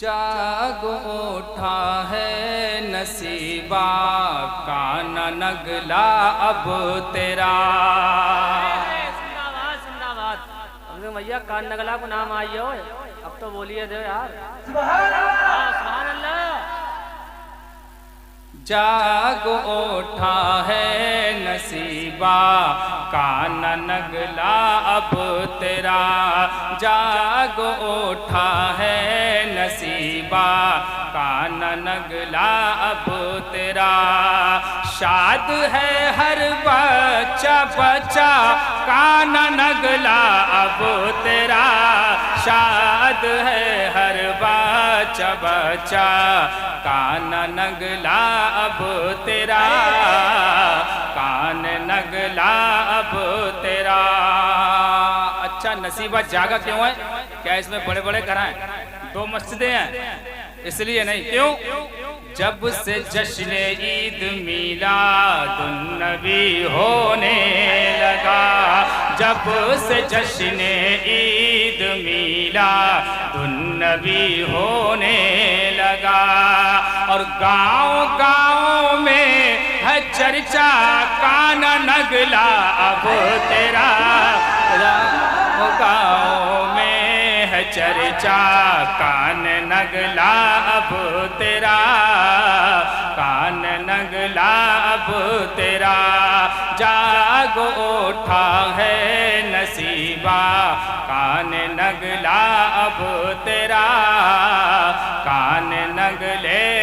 جاگ اٹھا ہے نصیبہ کان نگلا اب تیرا۔ زندہ باد بھیا، کان نگلا کو نام آئیے ہوئے، اب تو بولیے دو یار۔ سبحان اللہ۔ جاگ اٹھا ہے نصیبہ کان نگلا اب تیرا، جاگ اٹھا ہے نصیبہ کان نگلا اب تیرا۔ شاد ہے ہر بچہ بچہ کان نگلا اب تیرا، شاد ہے ہر بچہ بچہ کان نگلا اب تیرا، کان نگلا اب تیرا۔ اچھا نصیبہ جاگا کیوں ہے؟ کیا اس میں بڑے بڑے گھر ہیں؟ 2 مسجدیں ہیں اس لیے نہیں؟ کیوں؟ جب سے جشن عید میلاد النبی ہونے لگا، جب سے جشن عید میلاد النبی ہونے لگا، اور گاؤں گاؤں میں ہے چرچا کان نگلا اب تیرا، گاؤں میں ہے چرچا کان نگلا اب تیرا، کان نگلا اب تیرا۔ جاگ اٹھا ہے نصیبہ کان نگلا اب تیرا، کان نگلے